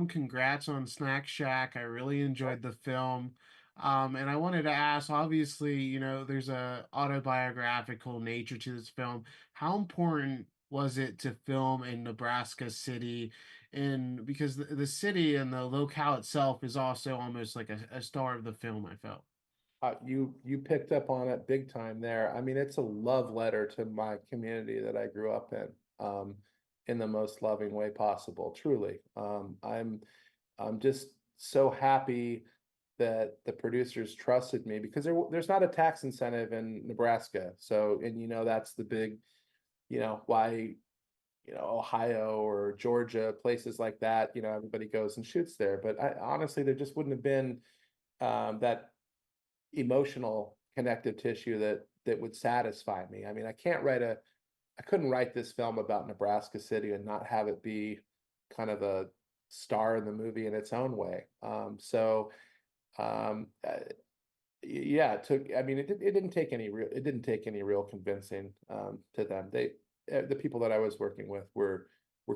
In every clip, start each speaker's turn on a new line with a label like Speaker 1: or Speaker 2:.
Speaker 1: congrats on Snack Shack. I really enjoyed the film. And I wanted to ask, obviously, there's a autobiographical nature to this film. How important was it to film in Nebraska City? And because the city and the locale itself is also almost like a star of the film, I felt.
Speaker 2: You picked up on it big time there. I mean, it's a love letter to my community that I grew up in the most loving way possible. Truly, I'm just so happy that the producers trusted me because there's not a tax incentive in Nebraska. So, and that's the big, why Ohio or Georgia, places like that. Everybody goes and shoots there. But honestly, there just wouldn't have been that emotional connective tissue that would satisfy me. I mean, I couldn't write this film about Nebraska City and not have it be kind of a star in the movie in its own way. Um, uh, yeah, I mean, it didn't take any real convincing to them. The people that I was working with were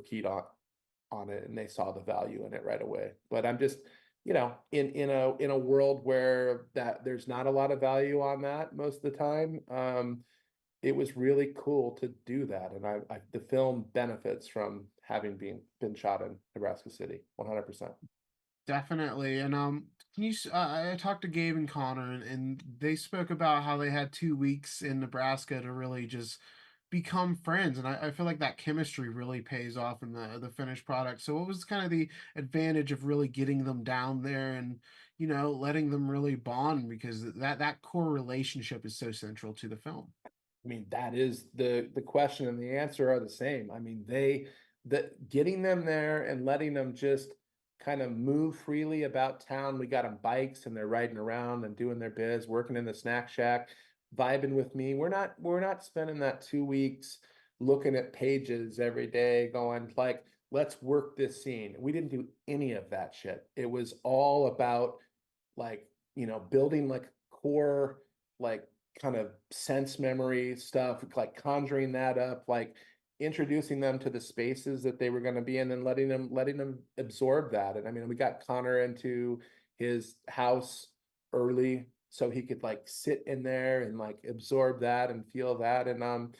Speaker 2: keyed on it and they saw the value in it right away. But I'm just, in a world where that there's not a lot of value on that most of the time. It was really cool to do that, and the film benefits from having been shot in Nebraska City, 100%.
Speaker 1: Definitely. And can I talked to Gabe and Connor, and they spoke about how they had 2 weeks in Nebraska to really just become friends. And I feel like that chemistry really pays off in the finished product. So what was kind of the advantage of really getting them down there and, letting them really bond, because that core relationship is so central to the film.
Speaker 2: I mean, that is the question and the answer are the same. I mean, the getting them there and letting them just kind of move freely about town. We got them bikes and they're riding around and doing their biz, working in the snack shack, vibing with me. We're not spending that 2 weeks looking at pages every day, going like, let's work this scene. We didn't do any of that shit. It was all about like, building like core, like kind of sense memory stuff, like conjuring that up, like introducing them to the spaces that they were going to be in and letting them absorb that. And I mean, we got Connor into his house early so he could like sit in there and like absorb that and feel that. And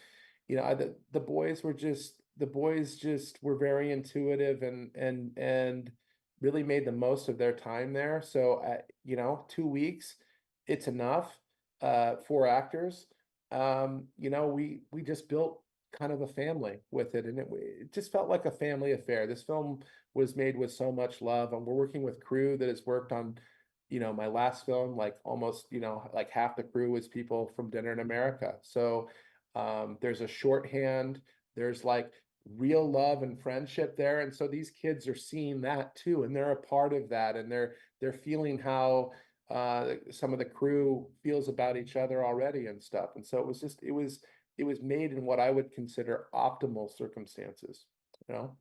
Speaker 2: the boys just were very intuitive and really made the most of their time there. So 2 weeks, it's enough for actors. We just built kind of a family with it, and it just felt like a family affair. This film was made with so much love, and we're working with crew that has worked on, my last film, like almost, like half the crew was people from Dinner in America. So there's a shorthand, there's like real love and friendship there. And so these kids are seeing that too, and they're a part of that, and they're feeling how some of the crew feels about each other already and stuff. And so it was made in what I would consider optimal circumstances, you know?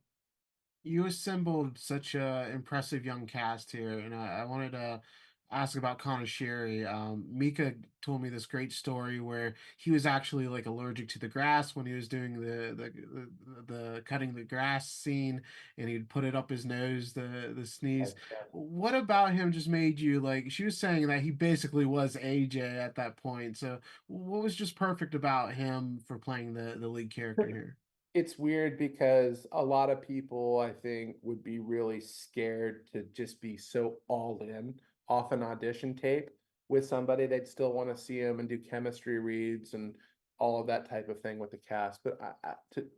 Speaker 1: You assembled such a impressive young cast here, and I wanted to ask about Conor Sherry. Mika told me this great story where he was actually like allergic to the grass when he was doing the cutting the grass scene, and he'd put it up his nose, the sneeze. What about him just made you like? She was saying that he basically was AJ at that point. So what was just perfect about him for playing the lead character here?
Speaker 2: It's weird because a lot of people, I think, would be really scared to just be so all in off an audition tape with somebody. They'd still want to see him and do chemistry reads and all of that type of thing with the cast. But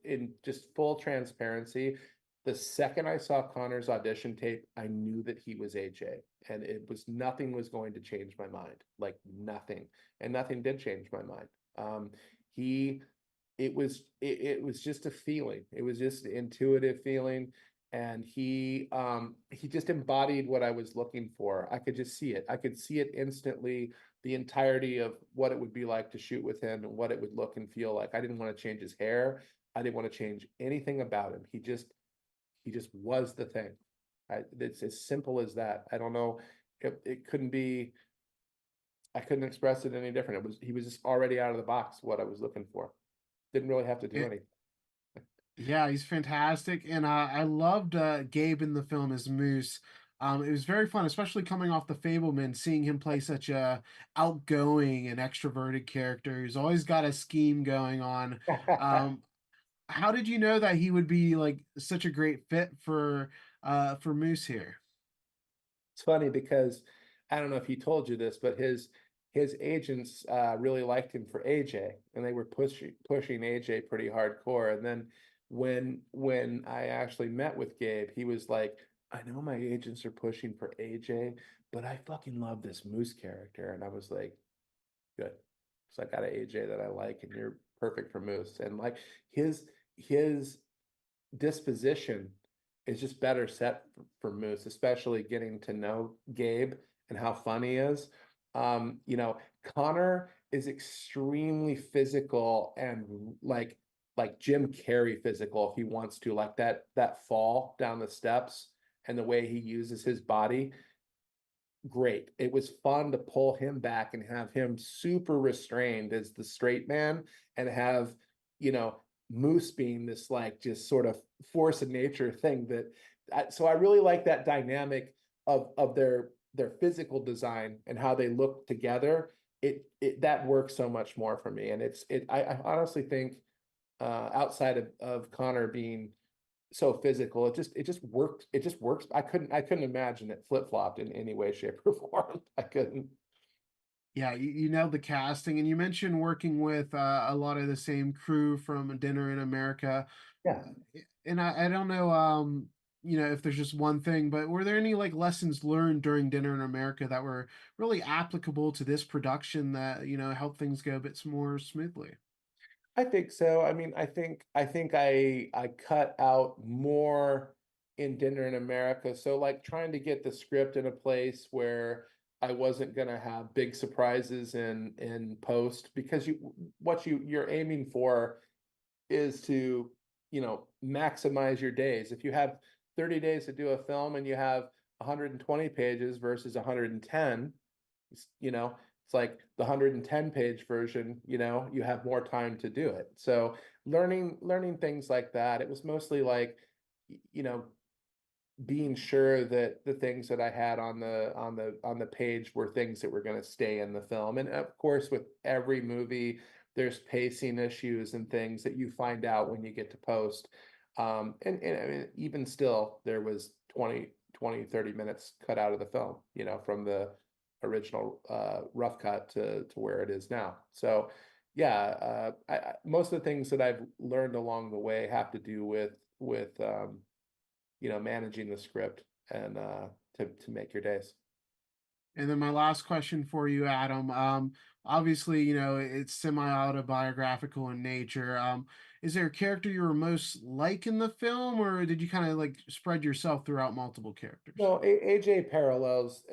Speaker 2: in just full transparency, the second I saw Connor's audition tape, I knew that he was AJ, and nothing was going to change my mind, like nothing, and nothing did change my mind. He it was just a feeling. It was just an intuitive feeling, and he just embodied what I was looking for. I could just see it. I could see it instantly, the entirety of what it would be like to shoot with him and what it would look and feel like. I didn't want to change his hair. I didn't want to change anything about him. He just was the thing. It's as simple as that. I don't know. It couldn't be. I couldn't express it any different. He was just already out of the box what I was looking for. Didn't really have to do anything.
Speaker 1: Yeah, he's fantastic, and I loved Gabe in the film as Moose. It was very fun, especially coming off The Fabelman, seeing him play such a outgoing and extroverted character. He's always got a scheme going on. Um, how did you know that he would be like such a great fit for Moose here?
Speaker 2: It's funny because I don't know if he told you this, but his agents really liked him for AJ, and they were pushing AJ pretty hardcore. And then when I actually met with Gabe, he was like, "I know my agents are pushing for AJ, but I fucking love this Moose character." And I was like, "Good." So I got an AJ that I like, and you're perfect for Moose. And like his disposition is just better set for Moose, especially getting to know Gabe and how fun he is. Conor is extremely physical and like Jim Carrey physical if he wants to, like that fall down the steps and the way he uses his body. Great. It was fun to pull him back and have him super restrained as the straight man and have, you know, Moose being this like just sort of force of nature thing so I really like that dynamic of their physical design and how they look together. It that works so much more for me. And I honestly think outside of Conor being so physical. It just worked. It just works. I couldn't imagine it flip-flopped in any way, shape, or form. I couldn't.
Speaker 1: Yeah, you nailed the casting, and you mentioned working with a lot of the same crew from Dinner in America.
Speaker 2: Yeah.
Speaker 1: And I don't know, if there's just one thing, but were there any like lessons learned during Dinner in America that were really applicable to this production that, helped things go a bit more smoothly?
Speaker 2: I think so. I mean, I think I cut out more in Dinner in America. So like trying to get the script in a place where I wasn't gonna have big surprises in post because you're aiming for is to, maximize your days. If you have 30 days to do a film and you have 120 pages versus 110, it's like the 110 page version, you have more time to do it. So learning things like that, it was mostly like, you know, being sure that the things that I had on the page were things that were going to stay in the film. And of course, with every movie, there's pacing issues and things that you find out when you get to post. And I mean, even still, there was 30 minutes cut out of the film, from the original rough cut to where it is now. So yeah, most of the things that I've learned along the way have to do with managing the script and to make your days.
Speaker 1: And then my last question for you, Adam. Obviously, it's semi-autobiographical in nature. Is there a character you were most like in the film, or did you kind of like spread yourself throughout multiple characters?
Speaker 2: No, AJ parallels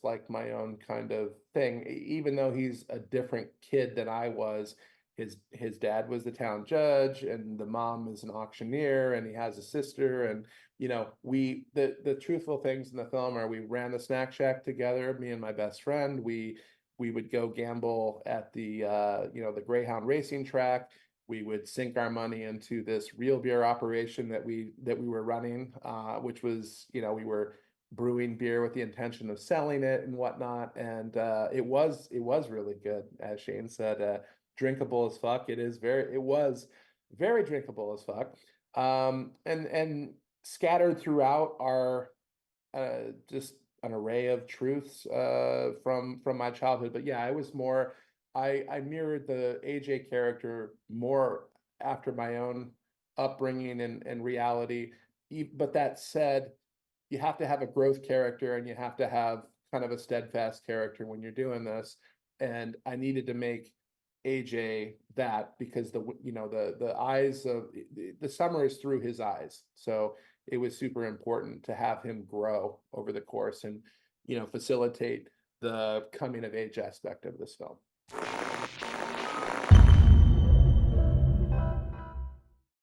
Speaker 2: like my own kind of thing. Even though he's a different kid than I was, his dad was the town judge, and the mom is an auctioneer, and he has a sister, and the truthful things in the film are we ran the snack shack together, me and my best friend. We would go gamble at the Greyhound racing track. We would sink our money into this real beer operation that we were running, which was, we were brewing beer with the intention of selling it and whatnot. And it was really good, as Shane said, drinkable as fuck. It was very drinkable as fuck. And scattered throughout are just an array of truths from my childhood. But yeah, I mirrored the AJ character more after my own upbringing and reality. But that said, you have to have a growth character and you have to have kind of a steadfast character when you're doing this. And I needed to make AJ that because the eyes of the summer is through his eyes. So it was super important to have him grow over the course and facilitate the coming of age aspect of this film.